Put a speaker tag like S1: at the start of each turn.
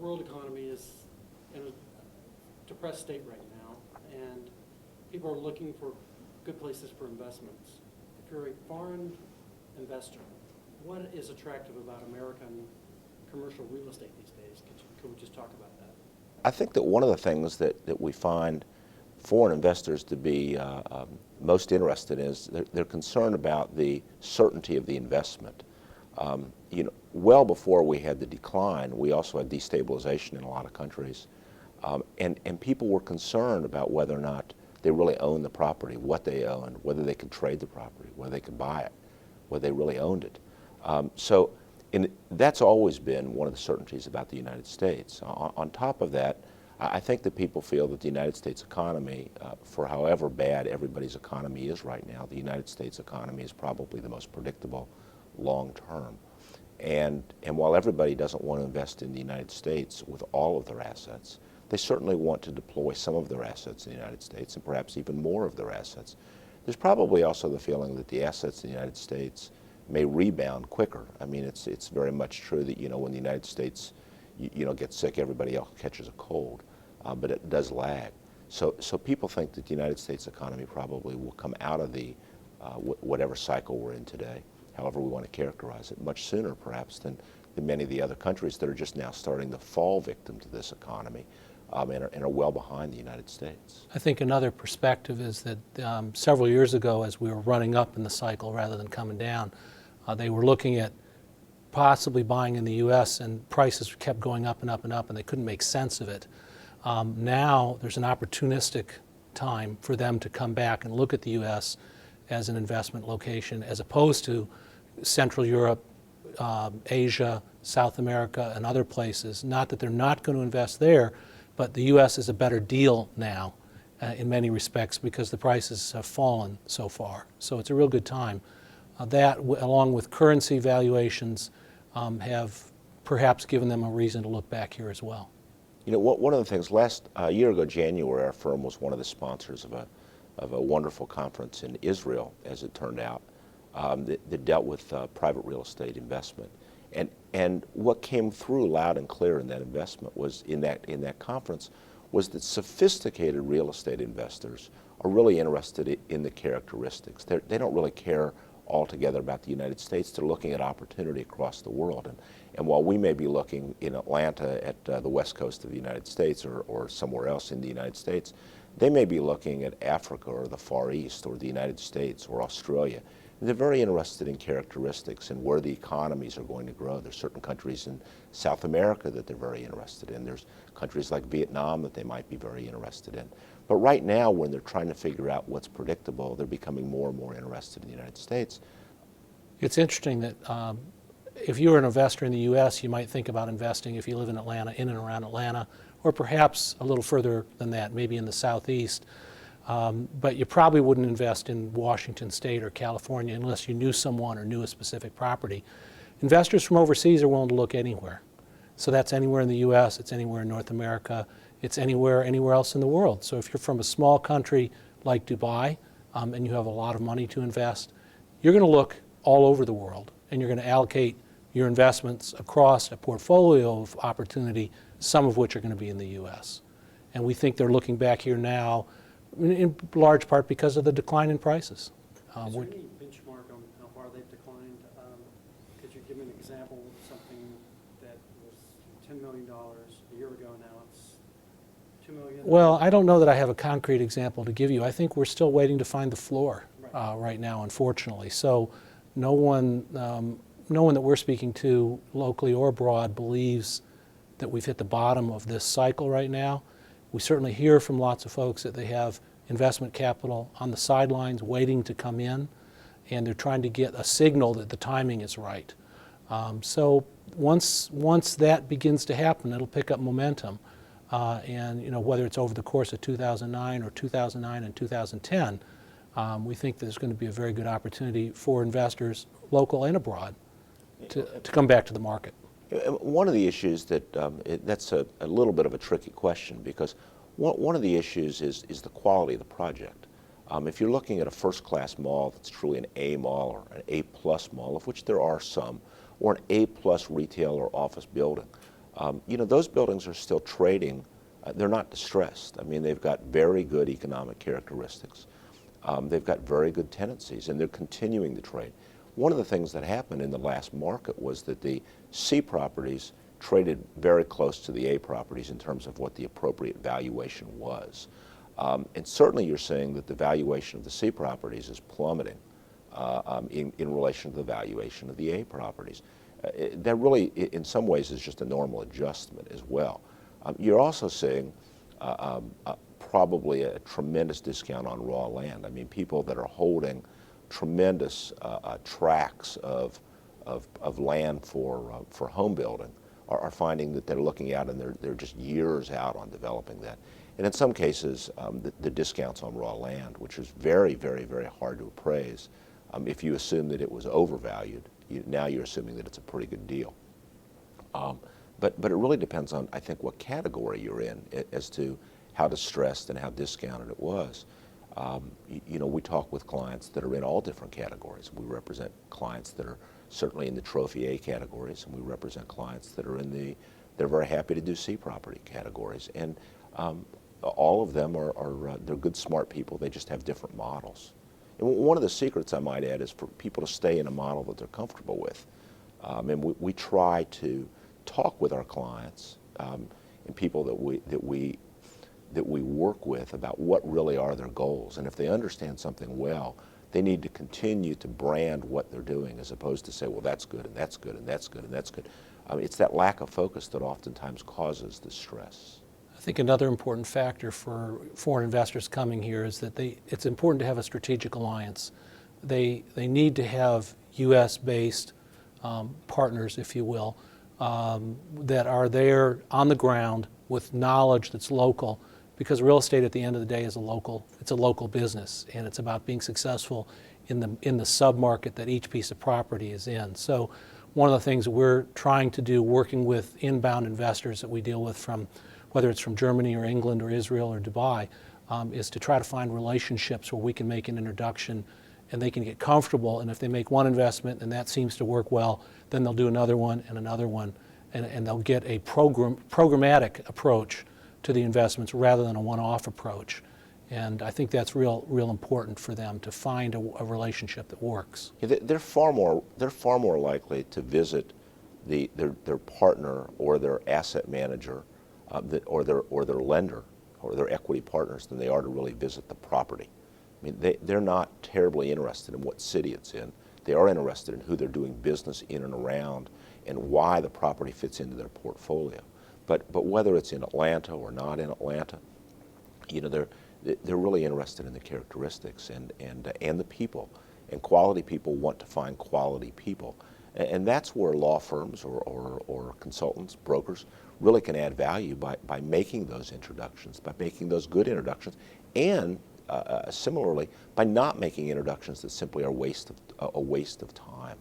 S1: world economy is in a depressed state right now, and people are looking for good places for investments. If you're a foreign investor, what is attractive about American commercial real estate these days? Could we just talk about that?
S2: I think that one of the things that we find foreign investors to be most interested in is they're concerned about the certainty of the investment. Well before we had the decline, we also had destabilization in a lot of countries. And people were concerned about whether or not they really owned the property, what they owned, whether they could trade the property, whether they could buy it, whether they really owned it. That's always been one of the certainties about the United States. On top of that, I think that people feel that the United States economy, for however bad everybody's economy is right now, the United States economy is probably the most predictable long term. And while everybody doesn't want to invest in the United States with all of their assets, they certainly want to deploy some of their assets in the United States and perhaps even more of their assets. There's probably also the feeling that the assets in the United States may rebound quicker. I mean, it's very much true that, when the United States gets sick, everybody else catches a cold, but it does lag. So people think that the United States economy probably will come out of the whatever cycle we're in today, however we want to characterize it, much sooner perhaps than many of the other countries that are just now starting to fall victim to this economy and are well behind the United States.
S3: I think another perspective is that several years ago, as we were running up in the cycle rather than coming down, they were looking at possibly buying in the U.S. and prices kept going up and up and up, and they couldn't make sense of it. Now there's an opportunistic time for them to come back and look at the U.S. as an investment location, as opposed to Central Europe, Asia, South America, and other places. Not that they're not going to invest there, but the U.S. is a better deal now in many respects because the prices have fallen so far. So it's a real good time. That, along with currency valuations, have perhaps given them a reason to look back here as well.
S2: One of the things, a year ago, January, our firm was one of the sponsors of a wonderful conference in Israel, as it turned out, that dealt with private real estate investment. And what came through loud and clear in that investment was in that conference was that sophisticated real estate investors are really interested in the characteristics. They don't really care altogether about the United States. They're looking at opportunity across the world. And while we may be looking in Atlanta at the west coast of the United States or somewhere else in the United States, they may be looking at Africa or the Far East or the United States or Australia. They're very interested in characteristics and where the economies are going to grow. There's certain countries in South America that they're very interested in. There's countries like Vietnam that they might be very interested in. But right now, when they're trying to figure out what's predictable, they're becoming more and more interested in the United States.
S3: It's interesting that if you're an investor in the U.S., you might think about investing if you live in Atlanta, in and around Atlanta, or perhaps a little further than that, maybe in the Southeast. But you probably wouldn't invest in Washington State or California unless you knew someone or knew a specific property. Investors from overseas are willing to look anywhere. So that's anywhere in the U.S., it's anywhere in North America, it's anywhere else in the world. So if you're from a small country like Dubai and you have a lot of money to invest, you're going to look all over the world and you're going to allocate your investments across a portfolio of opportunity, some of which are going to be in the U.S. And we think they're looking back here now in large part because of the decline in prices.
S1: Is there any benchmark on how far they've declined? Could you give me an example of something that was $10 million a year ago, now it's $2 million?
S3: Well, I don't know that I have a concrete example to give you. I think we're still waiting to find the floor right now, unfortunately. So no one that we're speaking to, locally or abroad, believes that we've hit the bottom of this cycle right now. We certainly hear from lots of folks that they have investment capital on the sidelines waiting to come in, and they're trying to get a signal that the timing is right. So once that begins to happen, it'll pick up momentum. And whether it's over the course of 2009 or 2009 and 2010, we think there's going to be a very good opportunity for investors, local and abroad, to come back to the market.
S2: One of the issues that's a little bit of a tricky question, because one of the issues is the quality of the project. If you're looking at a first-class mall that's truly an A mall or an A-plus mall, of which there are some, or an A-plus retail or office building, those buildings are still trading. They're not distressed. I mean, they've got very good economic characteristics. They've got very good tenancies, and they're continuing to trade. One of the things that happened in the last market was that the C properties traded very close to the A properties in terms of what the appropriate valuation was. And certainly you're seeing that the valuation of the C properties is plummeting in relation to the valuation of the A properties. That really, in some ways, is just a normal adjustment as well. You're also seeing probably a tremendous discount on raw land. I mean, people that are holding tremendous tracts of land for home building are finding that they're looking out and they're just years out on developing that. And in some cases, the discounts on raw land, which is very, very, very hard to appraise, if you assume that it was overvalued, now you're assuming that it's a pretty good deal. But it really depends on, I think, what category you're in as to how distressed and how discounted it was. We talk with clients that are in all different categories. We represent clients that are certainly in the trophy A categories, and we represent clients that are they're very happy to do C property categories. And all of them they're good, smart people. They just have different models. And one of the secrets, I might add, is for people to stay in a model that they're comfortable with. And we try to talk with our clients and people that we work with about what really are their goals. And if they understand something well, they need to continue to brand what they're doing as opposed to say, well, that's good, and that's good, and that's good, and that's good. It's that lack of focus that oftentimes causes the stress.
S3: I think another important factor for foreign investors coming here is that it's important to have a strategic alliance. They need to have U.S.-based partners, if you will, that are there on the ground with knowledge that's local, because real estate at the end of the day is it's a local business, and it's about being successful in the sub-market that each piece of property is in. So one of the things that we're trying to do, working with inbound investors that we deal with from, whether it's from Germany or England or Israel or Dubai, is to try to find relationships where we can make an introduction and they can get comfortable, and if they make one investment and that seems to work well, then they'll do another one, and they'll get a programmatic approach to the investments rather than a one-off approach. And I think that's real important for them to find a relationship that works.
S2: Yeah, they're far more likely to visit their partner or their asset manager or their lender or their equity partners than they are to really visit the property. I mean, they're not terribly interested in what city it's in. They are interested in who they're doing business in and around and why the property fits into their portfolio. But whether it's in Atlanta or not in Atlanta, they're really interested in the characteristics and the people. And quality people want to find quality people. And that's where law firms or consultants, brokers, really can add value by making those introductions, by making those good introductions, and similarly, by not making introductions that simply are a waste of time.